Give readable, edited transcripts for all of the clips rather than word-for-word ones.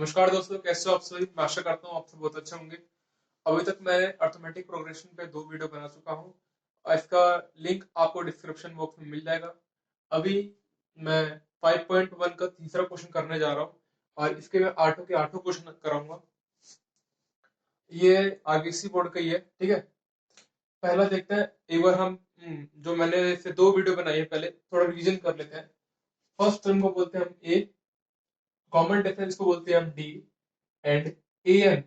नमस्कार दोस्तों, कैसे हो आप सभी। मैं आशा करता हूँ आप सब बहुत अच्छे होंगे। अभी तक मैंने अर्थमेटिक प्रोग्रेशन पे 2 वीडियो बना चुका हूँ और इसका लिंक आपको डिस्क्रिप्शन बॉक्स में मिल जाएगा। अभी मैं 5.1 का तीसरा क्वेश्चन करने जा रहा हूँ और इसके मैं आठों के आठों क्वेश्चन कराऊंगा। ये आरबीसी बोर्ड का ही है, ठीक है। पहला देखते हैं एक बार हम जो मैंने इसे 2 वीडियो बनाई है, पहले थोड़ा रिवीजन कर लेते हैं। फर्स्ट टर्म को बोलते हैं हम ए, कॉमन डिफरेंस को बोलते हैं हम डी, एंड एन।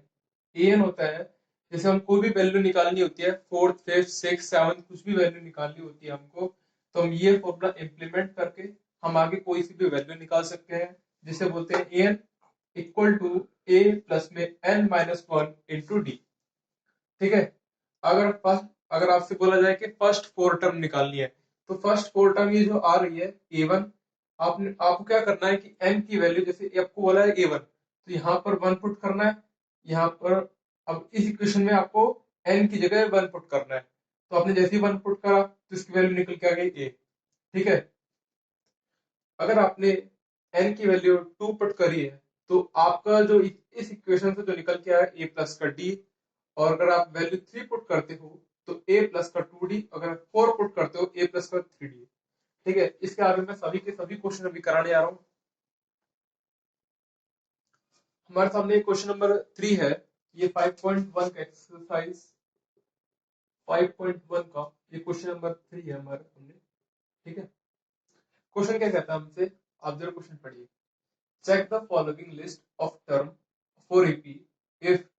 एन होता है जैसे हम कोई भी वैल्यू निकालनी होती है, फोर्थ फिफ्थ सिक्स सेवन, कुछ भी वैल्यू निकालनी होती है हमको, तो हम ये फॉर्मूला इंप्लीमेंट करके हम आगे कोई सी भी वैल्यू निकाल सकते हैं, जिसे बोलते हैं n equal to a plus में n minus one into d. ठीक है। अगर आपसे बोला जाए कि फर्स्ट फोर टर्म निकालनी है, तो फर्स्ट फोर टर्म ये जो आ रही है ए वन, आपको क्या करना है कि एन की वैल्यू, जैसे आपको बोला है ए वन, तो यहाँ पर वन पुट करना है। यहाँ पर अब इस इक्वेशन में आपको एन की जगह वन पुट करना है, तो आपने जैसे ही वन पुट करा तो इसकी वैल्यू निकल के आ गई ए। ठीक है। अगर आपने एन की वैल्यू टू पुट करी है, तो आपका जो इस इक्वेशन से जो निकल के आया ए प्लस का डी, और अगर आप वैल्यू थ्री पुट करते हो तो ए प्लस का टू डी, अगर फोर पुट करते हो ए प्लस का थ्री डी। ठीक है। इसके आगे मैं सभी के सभी क्वेश्चन अभी कराने जा रहा हूँ। हमारे सामने क्वेश्चन नंबर 3 है। ये 5.1 का एक्सरसाइज 5.1 का ये क्वेश्चन नंबर 3 है हमारे सामने। ठीक है। क्वेश्चन क्या कहता है हमसे, आप जरा क्वेश्चन पढ़िए। Check the following list of term for EP, if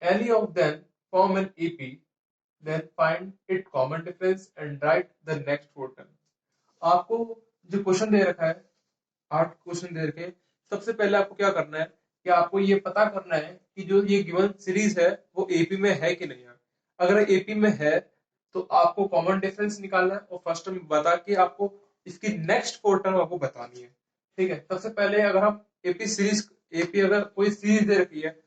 any of them form an EP, then find its common difference and write the next four term। आपको जो क्वेश्चन दे रखा है, 8 क्वेश्चन दे रखे, सबसे पहले आपको क्या करना है कि आपको ये पता करना है कि जो ये गिवन सीरीज है वो एपी में है कि नहीं है। अगर एपी में है तो आपको कॉमन डिफरेंस निकालना है और फर्स्ट टर्म बता के आपको इसकी नेक्स्ट फोर टर्म आपको बतानी है। ठीक है। सबसे पहले अगर हम एपी सीरीज, एपी अगर कोई सीरीज दे रखी है,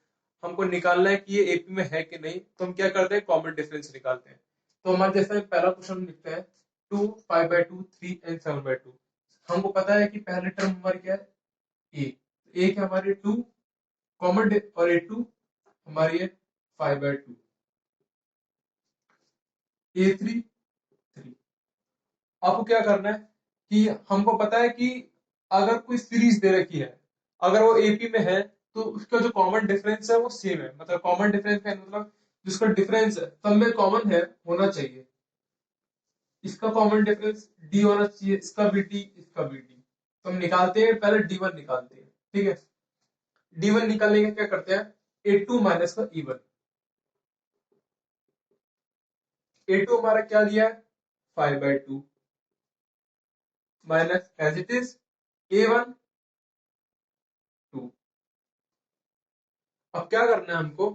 हमको निकालना है कि ये एपी में है कि नहीं, तो हम क्या करते हैं, कॉमन डिफरेंस निकालते हैं। तो हमारे जैसे पहला क्वेश्चन लिखते हैं, two five by two three and seven by two. हमको पता है कि पहले टर्म हमारी क्या है, ए। ए क्या हमारी टू कॉमन, और ए टू हमारी है five by to, A three three. आपको क्या करना है कि हमको पता है कि अगर कोई सीरीज दे रखी है, अगर वो एपी में है, तो उसका जो कॉमन डिफरेंस है वो सेम है। मतलब कॉमन डिफरेंस का मतलब जिसका डिफरेंस है सब में कॉमन है होना चाहिए। इसका कॉमन डिफरेंस डी होना चाहिए, इसका भी डी, इसका भी डी। तो हम निकालते हैं, पहले डी वन निकालते हैं। ठीक है। डी वन निकालने का क्या करते हैं, ए टू माइनस का ई वन। ए टू हमारा क्या दिया है, five by two, minus as it is a one two. अब क्या करना है हमको,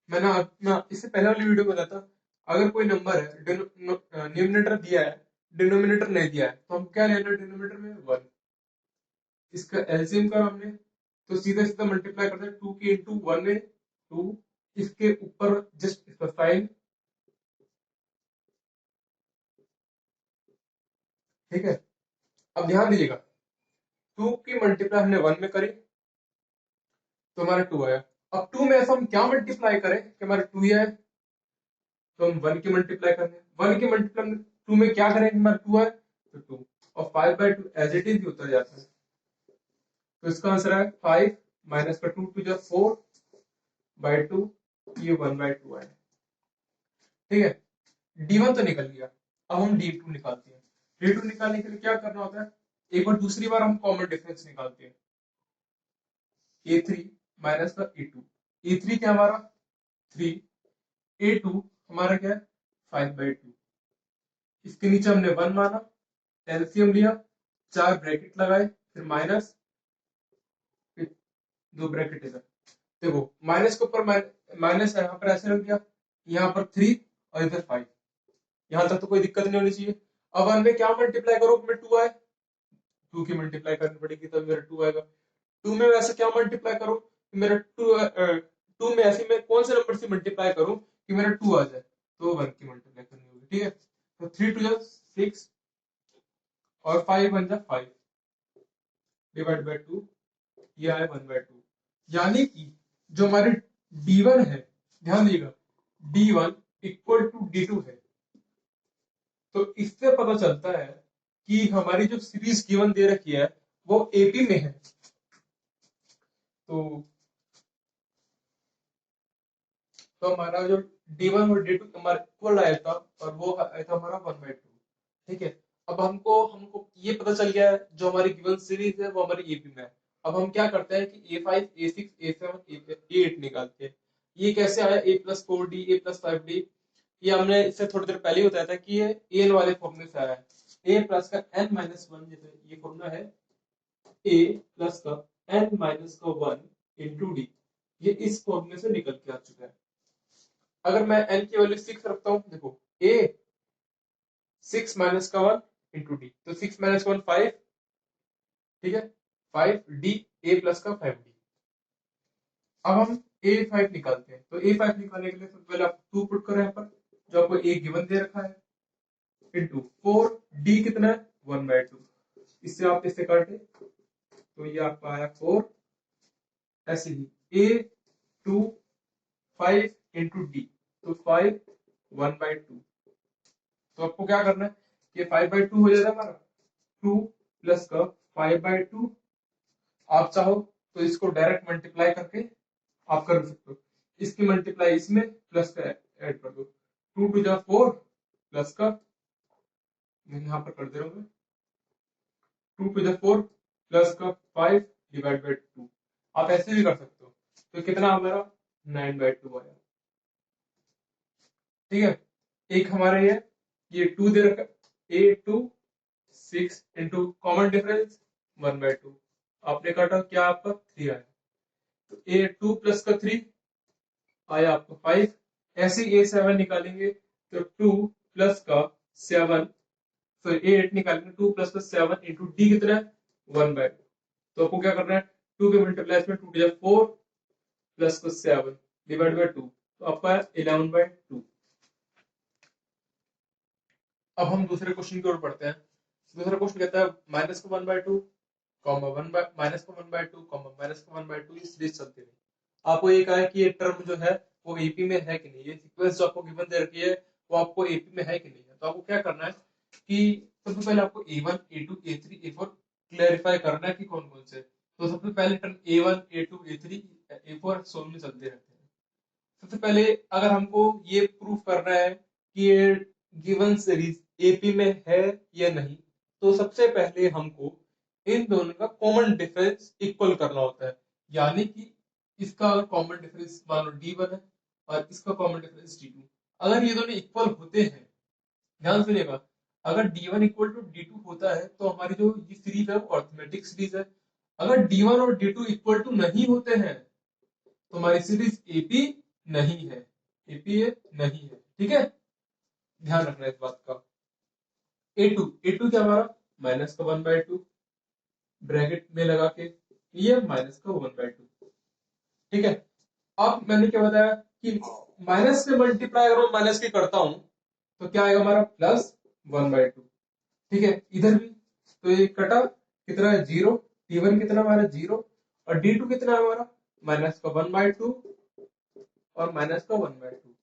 मैं इससे पहले वाली वीडियो में बताया था, अगर कोई नंबर है न्यूमिनेटर दिया है, डिनोमिनेटर नहीं दिया है, तो हम क्या लेना है, डिनोमिनेटर में वन। इसका एलसीएम का हमने, तो सीधा सीधा मल्टीप्लाई करते हैं, टू की इंटू वन में टू, इसके ऊपर जस्ट इसका साइन। ठीक है। अब ध्यान दीजिएगा, टू की मल्टीप्लाई हमने वन में करी तो हमारा टू आया। अब टू में ऐसा हम क्या मल्टीप्लाई करें कि हमारा टू ही आए, तो हम वन की मल्टीप्लाई करेंगे। वन की मल्टीप्लाई टू में क्या करेंगे, हमारा टू आए तो टू, और five by two as it is उतर जाता है। तो इसका आंसर है फाइव माइनस का टू टू जो फोर बाई टू, ये वन बाई टू आए। ठीक है। डी वन तो निकल गया। अब हम डी टू निकालते हैं। डी टू निकालने के लिए क्या करना होता है, एक बार दूसरी बार हम कॉमन डिफरेंस निकालते हैं, ए थ्री माइनस का ए टू। ए थ्री क्या हमारा थ्री, ए टू हमारा क्या है फाइव बाई टू। इसके नीचे हमने वन माना, एलसीएम लिया, चार ब्रैकेट लगाए, फिर माइनस, फिर दो ब्रैकेट इधर। देखो माइनस के ऊपर माइनस है, यहाँ पर ऐसे रख दिया, यहाँ पर थ्री और इधर फाइव। यहाँ तक तो कोई दिक्कत नहीं होनी चाहिए। अब वन में क्या मल्टीप्लाई करो, में टू आए, टू की मल्टीप्लाई करनी पड़ेगी तब मेरा टू आएगा। टू में वैसे क्या मल्टीप्लाई करो कि मेरा टू, टू में ऐसे मैं कौन से नंबर से मल्टीप्लाई करूं कि मेरा टू आ जाए, तो वन की मल्टीप्लाई करनी होगी। ठीक है। तो थ्री टू जा सिक्स, और फाइव वन जा फाइव, डिवाइड बाई टू, ये आया वन बाई टू। यानी कि जो हमारी D1 है, ध्यान दीजिएगा, D1 इक्वल टू D2 है। तो इससे पता चलता है कि हमारी जो सीरीज गिवन दे रखी है वो एपी में है। तो हमारा जो D1 और D2 हमारा इक्वल आया था और वो आया था हमारा 1/2। ठीक है, अब हमको हमको ये पता चल गया है जो हमारी गिवन सीरीज है वो हमारी एपी में है। अब हम क्या करते हैं कि A5 A6 A7 A8 निकालते हैं। ये कैसे आया A+4D A+5D? ये हमने इससे थोड़ी देर पहले ही बताया था कि ये एन वाले फॉर्मूले से आया है। ए प्लस का n-1, ये फॉर्मूला है ए प्लस का n-1 इंटू डी, ये इस फॉर्मूले से निकल के आ चुका है। अगर मैं n की वैल्यू 6 रखता हूँ, देखो a 6 माइनस का 1 इंटू डी, तो 6 माइनस 1 5, ठीक है, 5d a प्लस का 5d। अब हम a5 निकालते हैं, तो a5 निकालने के लिए सबसे पहले आप 2 पुट करो यहाँ पर, जो आपको a गिवन दे रखा है, इंटू 4d कितना है 1/2, इससे आप इससे काटे तो ये आपका आया 4। ऐसे ही a2 5 इंटू डी, तो 5 1/2। तो आपको क्या करना है, ये 5/2 हो जाएगा हमारा, 2 प्लस का 5/2। आप चाहो तो इसको डायरेक्ट मल्टीप्लाई करके आप कर सकते हो, इसकी मल्टीप्लाई इसमें प्लस का ऐड कर दो, 2 टू जा 4 प्लस का, मैं यहाँ पर कर दे रहा हूँ, 2 टू जा 4 प्लस का 5 डिवाइड बाई 2। आप ऐसे भी कर सकते हो, तो कितना हमारा 9/2 आया। ठीक है, एक हमारे ये 2 दे रखा, A2 6 इंटू कॉमन डिफरेंस 1/2, आपने काटा क्या आपका 3 आया, तो A2 प्लस का 3 आया आपको 5। ऐसे A7 निकालेंगे तो 2 प्लस का 7, सॉरी A8 निकालेंगे 2 प्लस का 7 इंटू डी कितना है 1/2। तो आपको क्या करना है, 2 के मल्टीप्लाई में 2 टू 4 प्लस का 7 डिवाइड बाई 2, तो आपका 11/2। अब हम दूसरे क्वेश्चन की ओर बढ़ते हैं। दूसरा क्वेश्चन कहता है माइनस का 1/2 कॉमा माइनस का 1/2 कॉमा माइनस का 1/2, ये सीरीज चलती रही। आपको ये कहा है कि ये टर्म जो है वो एपी में है कि नहीं, ये सीक्वेंस जो आपको गिवन दे रखी है वो आपको एपी में है कि नहीं है। तो आपको क्या करना है कि सबसे पहले आपको A1 A2 A3 A4 clarify करना है कि कौन कौन से। तो सबसे पहले term A1 A2 A3 A4 solve में चलते रहते हैं। सबसे पहले अगर हमको ये प्रूव करना है कि ये गिवन सीरीज एपी में है या नहीं, तो सबसे पहले हमको इन दोनों का कॉमन डिफरेंस इक्वल करना होता है। यानी कि इसका अगर कॉमन डिफरेंस मान लो D1 है और इसका कॉमन डिफरेंस D2, अगर ये दोनों इक्वल होते हैं, ध्यान सुनिएगा, अगर D1 इक्वल टू D2 होता है तो हमारी जो ये सीरीज है वो अर्थमेटिक सीरीज है। अगर D1 और D2 इक्वल टू नहीं होते हैं तो हमारी सीरीज एपी नहीं है, एपी नहीं है। ठीक है, ध्यान रखना इस बात का। A2 क्या हमारा माइनस का 1/2 ब्रैकेट में लगा के, ये माइनस का 1/2। ठीक है, अब मैंने क्या बताया कि माइनस से मल्टीप्लाई अगर माइनस के करता हूं तो क्या आएगा हमारा प्लस 1/2। ठीक है, इधर भी तो ये कटा कितना है 0, D1 कितना हमारा 0 और D2 कितना है हमारा माइनस का 1/2 और माइनस का 1/2।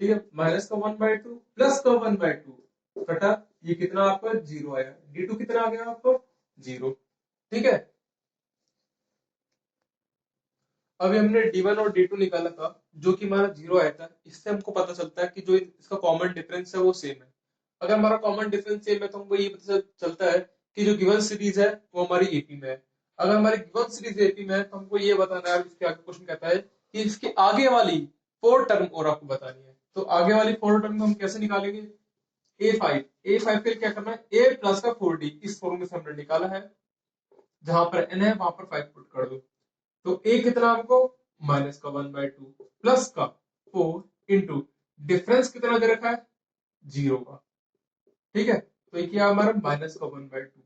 ठीक है, माइनस का 1/2 प्लस का 1/2 कटा, ये कितना आपका 0 आया, D2 कितना आ गया आपको 0। ठीक है, अभी हमने D1 और D2 निकाला था जो कि हमारा 0 आया था, इससे हमको पता चलता है कि जो इसका कॉमन डिफरेंस है वो सेम है। अगर हमारा कॉमन डिफरेंस सेम है तो हमको ये पता चलता है कि जो गिवन सीरीज है वो हमारी एपी में है। अगर हमारी गिवन सीरीज एपी में है तो हमको ये बताना है, इसके आगे क्वेश्चन कहता है कि इसके आगे वाली 4 टर्म और आपको बतानी है। तो आगे वाली 4 टर्म को हम कैसे निकालेंगे, A5 के लिए क्या करना है, A प्लस का 4D, इस फॉर्मूले से हमने निकाला है, जहां पर n है वहां पर 5 पुट कर दो। तो A कितना हमको माइनस का 1/2 प्लस का 4 इंटू डिफरेंस कितना दे रखा है 0 का। ठीक है, तो ये क्या हमारा माइनस का 1/2,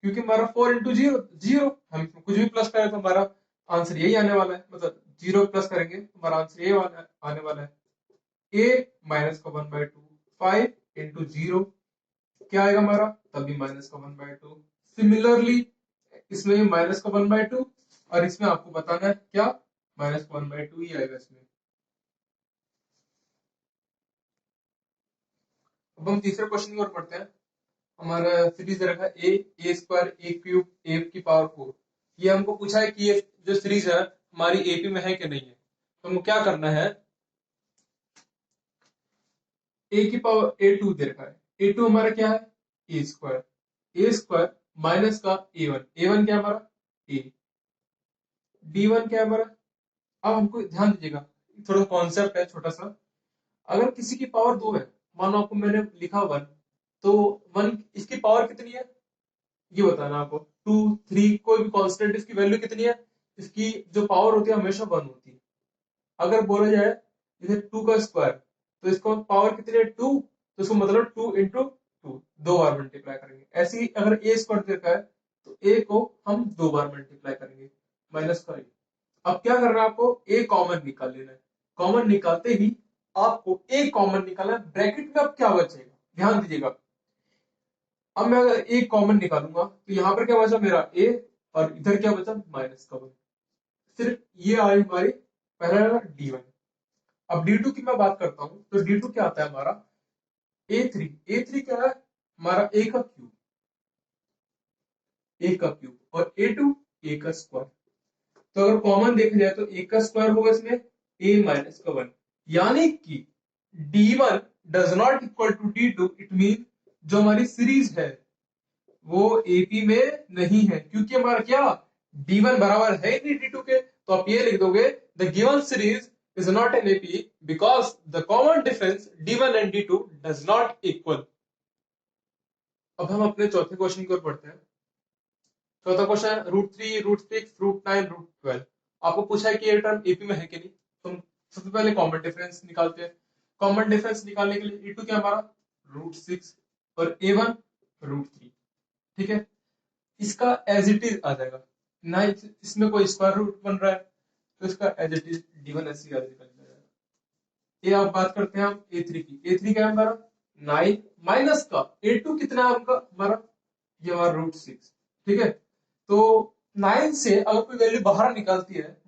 क्योंकि हमारा 4 इंटू 0, हम कुछ भी प्लस करें तो हमारा आंसर यही आने वाला है, मतलब 0 प्लस करेंगे तो हमारा आंसर यही आने वाला है। A माइनस का 1/2 5 इंटू 0 क्या आएगा हमारा, तभी माइनस का 1/2। सिमिलरली इसमें माइनस का 1/2 और इसमें आपको बताना है क्या, -1/2 ही आएगा इसमें। अब हम तीसरे क्वेश्चन की ओर पढ़ते हैं। हमारा सीरीज रखा है ए स्क्वायर ए क्यूब ए की पावर 4। ये हमको पूछा है कि ये जो सीरीज है हमारी एपी में है कि नहीं है। तो हमको क्या करना है, ए की पावर A2 दे रखा है। A2 हमारा क्या है, ए स्क्वायर माइनस का ए वन क्या है हमारा ए, D1 क्या है हमारा। अब हमको ध्यान दीजिएगा, थोड़ा कॉन्सेप्ट है छोटा सा। अगर किसी की पावर 2 है, मानो आपको मैंने लिखा 1, तो 1 इसकी पावर कितनी है ये बताना आपको। 2, 3 कोई भी कांस्टेंट इसकी वैल्यू कितनी है, इसकी जो पावर होती है हमेशा 1 होती है। अगर बोला जाए जैसे 2 का स्क्वायर, तो इसका पावर कितनी है 2, तो इसको मतलब 2 इंटू 2, 2 बार मल्टीप्लाई करेंगे। ऐसे ही अगर ए स्क्वायर देखा है तो ए को हम 2 बार मल्टीप्लाई करेंगे माइनस का ए। अब क्या करना है आपको, ए कॉमन निकाल लेना है। कॉमन निकालते ही आपको ए कॉमन निकालना है। ब्रैकेट में अब क्या बचेगा ध्यान दीजिएगा। अब मैं अगर ए कॉमन निकालूंगा तो यहाँ पर क्या बचा मेरा ए, और इधर क्या बचा माइनस का 1। सिर्फ ये आई हमारी पहला D1। अब D2 की मैं बात करता हूं तो D2 क्या आता है हमारा ए थ्री क्या है हमारा ए का क्यूब और ए का स्क्वायर। तो अगर कॉमन देखा जाए तो ए का स्क्वायर होगा इसमें A-1, यानी कि D1 does not equal to D2। It mean जो हमारी सीरीज है वो एपी में नहीं है, क्योंकि हमारा क्या D1 बराबर है नहीं D2 के। तो आप ये लिख दोगे the given series is not an AP because the common difference D1 and D2 does not equal. अब हम अपने चौथे क्वेश्चन की ओर बढ़ते हैं। चौथा क्वेश्चन है √3, √6, √9, √12। आपको पूछा है कि ये टर्म एपी में है कि नहीं। तो हम सबसे पहले कॉमन डिफरेंस निकालते हैं। कॉमन डिफरेंस निकालने के लिए E2 क्या हमारा √6 और A1 √3। ठीक है, इसका एज इट इज आ जाएगा ना, इसमें कोई स्क्वायर रूट बन रहा है तो इसका एज इट इज D1 ऐसे ही निकल जाएगा। ये आप बात करते हैं हम A3 की। A3 क्या है हमारा 9 माइनस का A2 कितना है आपका हमारा, ये हमारा √6। ठीक है, तो 9 से अगर कोई वैल्यू बाहर निकालती है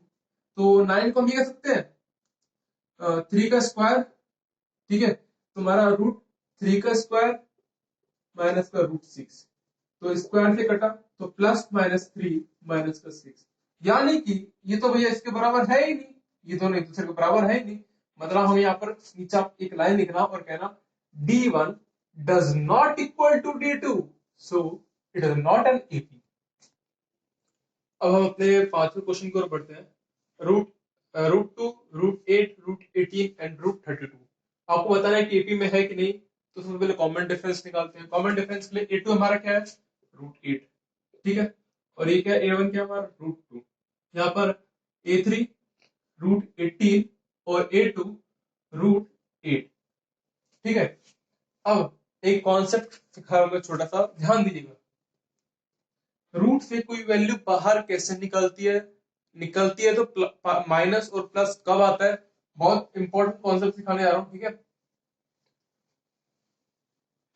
तो 9 को हम ये कह सकते हैं 3 का स्क्वायर। ठीक है, तो हमारा √3 का स्क्वायर माइनस का √6, तो स्क्वायर से कटा तो +-3 माइनस का 6, यानी कि ये तो भैया इसके बराबर है ही नहीं, ये दोनों एक दूसरे के बराबर है ही नहीं। मतलब हम यहाँ पर नीचे एक लाइन लिखना और कहना D1 does not equal to D2, so it is not an AP. अब हम अपने पांचवें क्वेश्चन की ओर बढ़ते हैं। √2, √8, √18 एंड √32। आपको बताना है कि एपी में है कि नहीं। तो सबसे पहले कॉमन डिफरेंस निकालते हैं। कॉमन डिफरेंस के लिए A2 हमारा क्या है √8। ठीक है, और ये क्या A1 क्या हमारा √2। यहाँ पर A3 √18 और A2 √8। ठीक है, अब एक कॉन्सेप्ट सिखाऊंगा छोटा सा, ध्यान दीजिएगा। रूट से कोई वैल्यू बाहर कैसे निकलती है तो माइनस और प्लस कब आता है, बहुत इंपॉर्टेंट कॉन्सेप्ट सिखाने जा रहा हूं। ठीक है,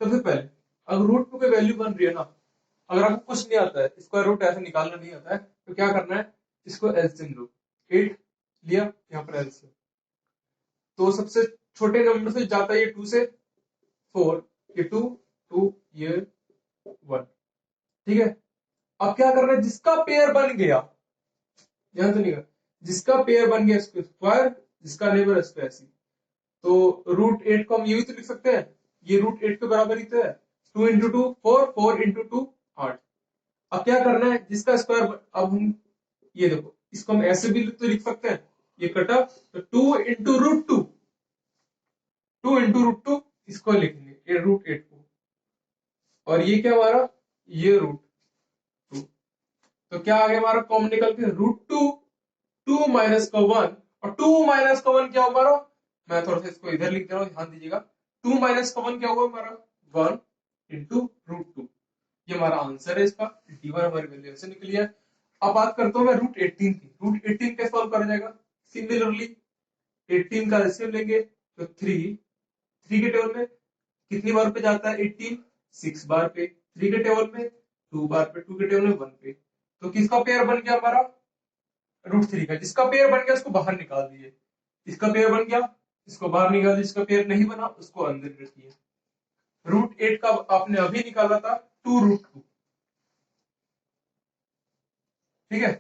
सबसे पहले अगर रूट पे कोई वैल्यू बन रही है ना, अगर आपको कुछ नहीं आता है, स्क्वायर रूट ऐसे निकालना नहीं आता है, तो क्या करना है, इसको एलसीएम लो। 8 लिया, यहाँ पर एलसीएम, तो सबसे छोटे नंबर से जाता है ये 2 से 4, ये 2, 2 ये 1। ठीक है, अब क्या करना है, जिसका पेयर बन गया, ध्यान सुनिएगा, जिसका पेयर बन गया इसको स्क्वायर, जिसका नेबर इसको ऐसी। तो √8 को हम यूं तो लिख सकते हैं, ये √8 के बराबर ही तो है। 2 इंटू 2 4, 4 इंटू 2 8। अब क्या करना है, जिसका स्क्वायर, अब हम ये देखो, इसको हम ऐसे भी तो लिख सकते हैं, ये कटा तो 2 इंटू √2, 2 इंटू √2 इसको लिखेंगे ये √8 को, और ये क्या हमारा ये √2। तो क्या आ गया हमारा कॉमन निकल के √2, 2 माइनस का 1, और 2 माइनस का 1 क्या होगा हमारा, मैं थोड़ा सा इसको इधर लिख दे रहा हूं, ध्यान दीजिएगा। 2 माइनस का 1 क्या होगा हमारा 1 इंटू √2। ये हमारा आंसर है इसका, D1 हमारी वैल्यू ऐसे निकली है। अब बात करता हूं मैं √18 की। √18 कैसे सॉल्व करा जाएगा, सिमिलरली 18 का एलसीएम लेंगे तो 3, 3 के टेबल में कितनी बार पे जाता है 18, 6 बार पे, 3 के टेबल में 2 बार पे, 2 के टेबल में 1 पे। तो किसका पेयर बन गया हमारा √3 का, जिसका पेयर बन गया उसको बाहर निकाल दिए, इसका पेयर बन गया इसको बाहर निकाल दिया, जिसका पेयर नहीं बना उसको अंदर रखिए। √8 का आपने अभी निकाला था 2√2, ठीक है,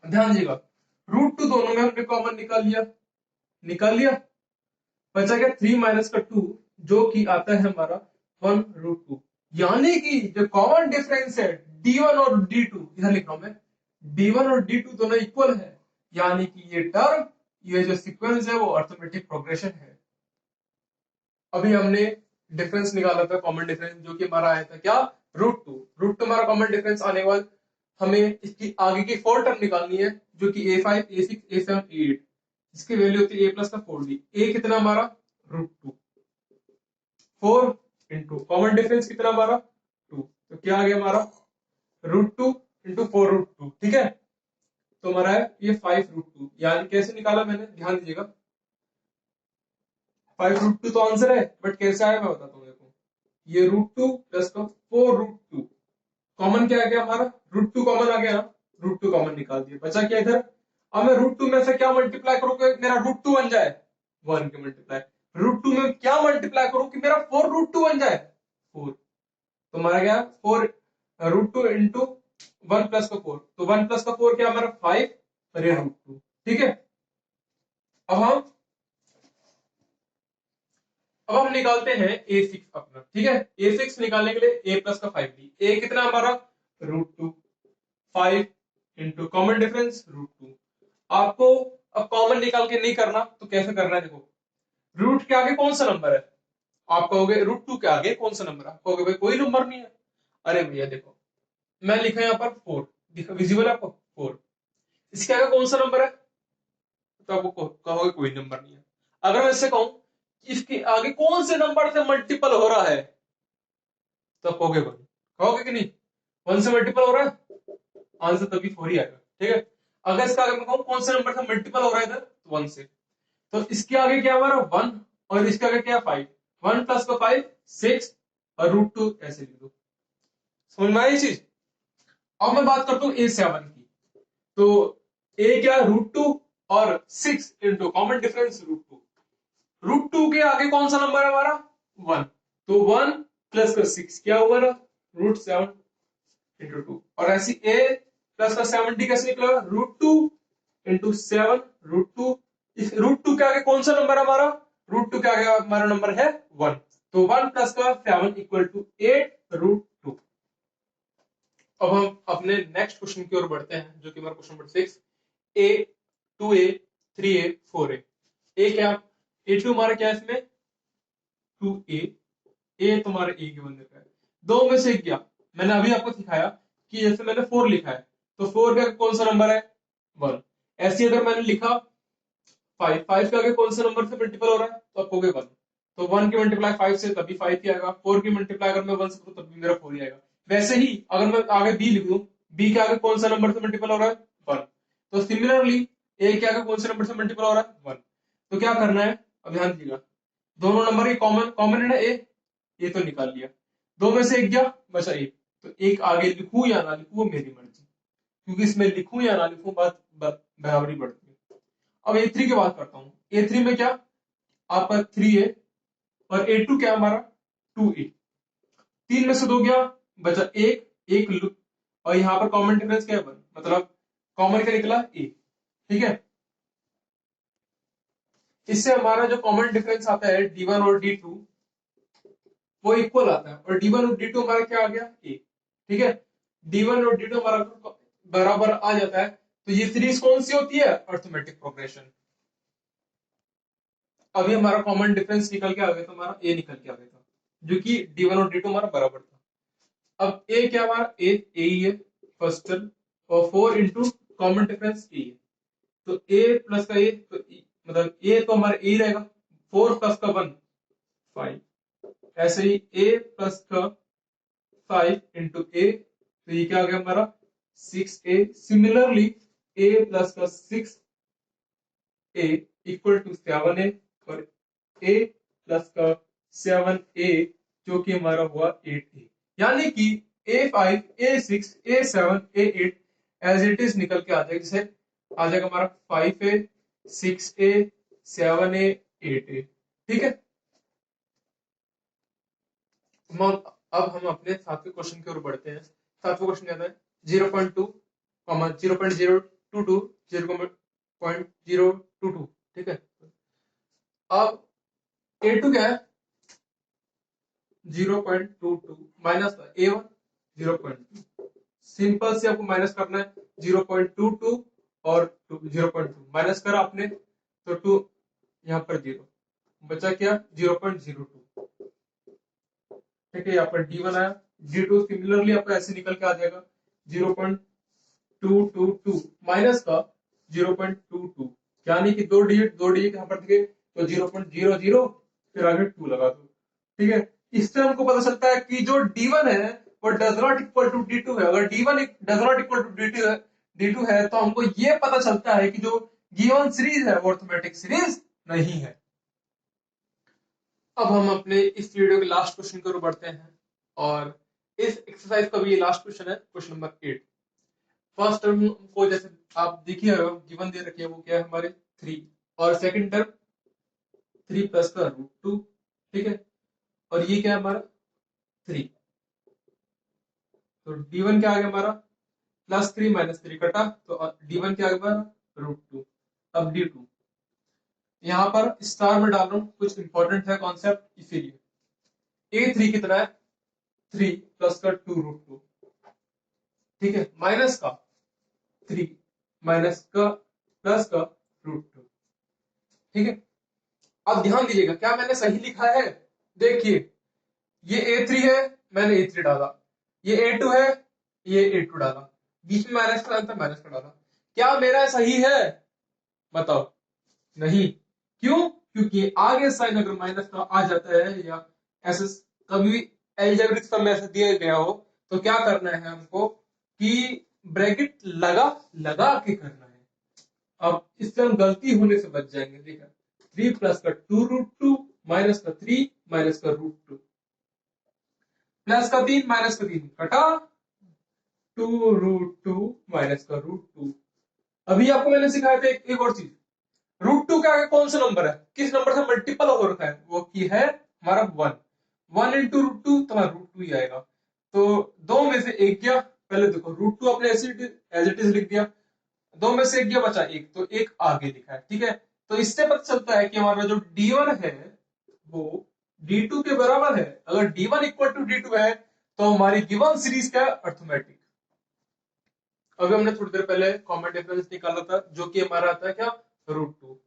ध्यान दीजिएगा। √2 दोनों में हमने कॉमन निकाल लिया, बचा क्या 3 माइनस का 2, जो कि आता है हमारा 1√2। यानी कि जो कॉमन डिफरेंस है D1 और D2, इधर लिख रहा हूं मैं, D1 और D2 दोनों इक्वल है, यानी कि ये टर्म, ये जो सीक्वेंस है वो अर्थमेटिक प्रोग्रेशन है। अभी हमने डिफरेंस निकाला था, कॉमन डिफरेंस, जो कि हमारा आया था क्या, √2 हमारा कॉमन डिफरेंस आने के बाद हमें इसकी आगे की 4 टर्म निकालनी है, जो कि A5 A6 A7 A8, इसकी वैल्यू होती है A प्लस का 4D। A कितना हमारा √2, 4 इंटू कॉमन डिफरेंस कितना हमारा 2, तो क्या आ गया हमारा √2 इंटू 4√2, ठीक है, तो हमारा है ये 5√2। यानी कैसे निकाला मैंने, ध्यान दीजिएगा, 5√2 तो आंसर है, बट कैसे आया मैं बताता हूँ। देखो, ये √2 प्लस का 4√2, कॉमन क्या आ गया हमारा, √2 कॉमन आ गया ना, √2 कॉमन निकाल दिया, बचा क्या इधर। अब मैं √2 में से क्या मल्टीप्लाई करूँ कि मेरा √2 बन जाए, 1 के मल्टीप्लाई, √2 में क्या मल्टीप्लाई करूँ कि मेरा 4√2 बन जाए, 4, तो हमारा क्या 4 √2 इंटू 1 प्लस का 4, तो 1 प्लस का 4 क्या हमारा 5 और ये √2, ठीक है। अब हम निकालते हैं A6 अपना, ठीक है, A6 निकालने के लिए A प्लस का 5D, A कितना हमारा √2, 5 इंटू कॉमन डिफरेंस √2। आपको अब कॉमन निकाल के नहीं करना, तो कैसे करना है, देखो, रूट के आगे कौन सा नंबर है, आप कहोगे √2 के आगे कौन सा नंबर है, आप कहोगे भाई कोई नंबर नहीं है। अरे भैया देखो, मैं लिखा यहाँ पर 4, विजिबल है आपको 4, इसके आगे कौन सा नंबर है, तो आपको कहोगे कोई नंबर नहीं है। अगर मैं इससे कहूं इसके आगे कौन से नंबर से मल्टीपल हो रहा है, तो कहोगे 1, कहोगे कि नहीं, 1 से मल्टीपल हो रहा है, आंसर तभी 4 ही आएगा, ठीक है। अगर इसका आगे मैं कहूं कौन से नंबर से मल्टीपल हो रहा है इधर, तो 1 से, तो इसके आगे क्या हमारा 1, और इसके आगे क्या 5, 1 प्लस का 5 6 और √2 ऐसे लिख दो, समझ में आई चीज। अब मैं बात करता हूँ A7 की, तो A क्या √2 और 6 इंटू कॉमन डिफरेंस √2 के आगे कौन सा नंबर है हमारा 1, तो 1 प्लस का 6 क्या हुआ ना √7 इंटू 2, और ऐसी A प्लस का 7D कैसे निकला √2 इंटू 7 √2, इस √2 के आगे कौन सा नंबर है हमारा, √2 के आगे हमारा नंबर है 1, तो 1 प्लस का 7 इक्वल टू 8√2। अब हम अपने नेक्स्ट क्वेश्चन की ओर बढ़ते हैं, जो कि हमारा question number 6, A 2A 3A 4A। ए क्या, A2 हमारा क्या है इसमें 2A, ए तुम्हारा ए के बंदे का है, दो में से क्या, मैंने अभी आपको सिखाया कि जैसे मैंने 4 लिखा है, तो 4 का कौन सा नंबर है 1, ऐसे अगर मैंने लिखा 5 के आगे कौन सा नंबर से मल्टीपल हो रहा है, तो आप कहोगे 1, तो 1 की मल्टीप्लाई 5 से तभी 5 ही आएगा, 4 की मल्टीप्लाई अगर मैं 1 से करूं तब भी मेरा 4 ही आएगा। वैसे ही अगर मैं आगे बी लिख दूं, बी के आगे कौन सा नंबर से मल्टीपल हो रहा है 1, तो सिमिलरली ए के आगे कौन से नंबर से मल्टीपल हो रहा है 1, तो क्या करना है, अब ध्यान दीजिएगा, दोनों नंबर की कॉमन कॉमन है ना ए, ये तो निकाल लिया, दो में से एक गया बचा एक, तो एक आगे लिखूं या ना लिखूं वो मेरी मर्जी, क्योंकि इसमें लिखूं या ना लिखूं बात बराबरी बढ़ती है। अब A3 की बात करता हूँ, A3 में क्या आपका 3A और A2 क्या हमारा 2A, तीन में से दो गया बचा एक, एक और यहाँ पर कॉमन डिफरेंस क्या है 1, मतलब कॉमन क्या निकला ए, ठीक है। इससे हमारा जो कॉमन डिफरेंस आता है D1 और D2 वो इक्वल आता है, और D1 और D2 हमारा क्या आ गया ए, ठीक है, D1 और D2 हमारा बराबर आ जाता है, तो ये सीरीज कौन सी होती है अर्थमेटिक प्रोग्रेशन। अभी हमारा कॉमन डिफरेंस निकल के आ गया, तो हमारा ए निकल के आ गया था, जो कि D1 और D2 हमारा बराबर था। अब ए क्या हमारा ए ही है फर्स्ट टर्म, और 4 इंटू कॉमन डिफरेंस ए है, तो ए प्लस का ए, तो मतलब ए तो हमारा ए रहेगा, 4 प्लस का 1 5, ऐसे ही ए प्लस का 5 इंटू ए, तो ये क्या आ गया हमारा 6A। सिमिलरली ए प्लस का 6A इक्वल टू 7A, और ए प्लस का 7A जो कि हमारा हुआ 8A, यानी कि A5 A6 A7 A8 as it is निकल के आ जाएगा, जैसे आ जाएगा हमारा 5a 6a 7a 8a। ठीक है, अब हम अपने सातवें क्वेश्चन की ओर बढ़ते हैं। सातवां क्वेश्चन कहता है 0.2 0.022 0.022। ठीक है, अब A2 क्या है 0.22 माइनस A1 0.2। सिंपल से आपको माइनस करना है 0.22 और 0.2 माइनस करा आपने तो 2 यहाँ पर 0 बचा क्या 0.02। ठीक है, यहाँ पर D1 आया, D2 सिमिलरली आपको ऐसे निकल के आ जाएगा 0.222 माइनस का 0.22, यानी कि दो डिजिट यहाँ पर दिखे तो 0.00 फिर आगे 2 लगा दो। ठीक है, इससे हमको पता चलता है कि जो D1 है वो does not equal to D2 है। अगर D1 does not equal to D2 है तो हमको ये पता चलता है कि जो गिवन सीरीज है वो अर्थमेटिक सीरीज नहीं है। अब हम अपने इस वीडियो के लास्ट क्वेश्चन की ओर बढ़ते हैं और इस एक्सरसाइज का भी लास्ट क्वेश्चन है, क्वेश्चन नंबर 8। फर्स्ट टर्म को जैसे आप देखिए गिवन दे रखी है वो क्या है हमारे 3 और सेकंड टर्म 3 प्लस का √2। ठीक है, और ये क्या है हमारा 3, तो D1 क्या आ गया हमारा +3 -3 कटा तो D1 क्या आ गया √2। अब D2 यहाँ पर स्टार में डाल रहा हूँ, कुछ इंपॉर्टेंट है कॉन्सेप्ट इसीलिए। A3 कितना है 3 प्लस का 2√2। ठीक है, माइनस का 3 माइनस का प्लस का √2। ठीक है, अब ध्यान दीजिएगा क्या मैंने सही लिखा है। देखिए ये A3 है, मैंने A3 डाला, ये A2 है, ये A2 डाला, बीच में माइनस का था माइनस का डाला। क्या मेरा सही है बताओ? नहीं। क्यों? क्योंकि आगे साइन अगर माइनस का आ जाता है या ऐसे कभी एल्जेब्रिक सम में ऐसे दिया गया हो तो क्या करना है हमको कि ब्रैकेट लगा लगा के करना है। अब इससे हम गलती होने से बच जाएंगे। देखा 3 प्लस का 2√2 माइनस का 3 माइनस का √2 प्लस का 3 माइनस का 3 कटा 2√2 माइनस का √2। अभी आपको मैंने सिखाया था एक और चीज, √2 के आगे कौन सा नंबर है, किस नंबर से मल्टीपल हो रखा है, वो की है हमारा 1। 1 इंटू √2 तो हमारा √2 ही आएगा। तो दो में से एक गया, पहले देखो √2 अपने एज इट इज लिख दिया, दो में से एक गया बचा एक, तो एक आगे लिखा है। ठीक है, तो इससे पता चलता है कि हमारा जो D1 है वो D2 के बराबर है। अगर D1 इक्वल टू D2 है तो हमारी गिवन सीरीज क्या है अर्थमेटिक। अभी हमने थोड़ी देर पहले कॉमन डिफरेंस निकाला था जो कि हमारा आता है क्या √2।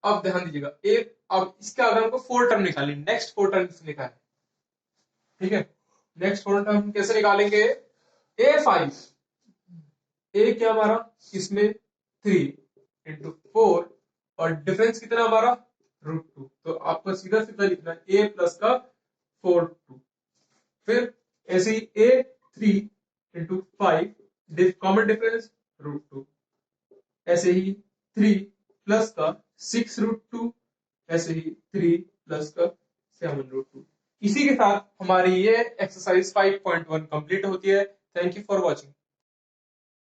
अब ध्यान दीजिएगा एक, अब इसके आगे हमको 4 टर्म निकाली, नेक्स्ट 4 टर्म निकाले। ठीक है, नेक्स्ट 4 टर्म कैसे निकालेंगे? A5 ए क्या हमारा इसमें 3 इंटू 4 और डिफरेंस कितना हमारा √2, तो आपको सीधा सीधा लिखना है A प्लस का 4 2। फिर ऐसे ही A3 इंटू 5 कॉमन डिफरेंस √2, ऐसे ही 3 प्लस का 6√2, ऐसे ही 3 प्लस का 7√2। इसी के साथ हमारी ये एक्सरसाइज 5.1 कंप्लीट होती है। Thank you for watching.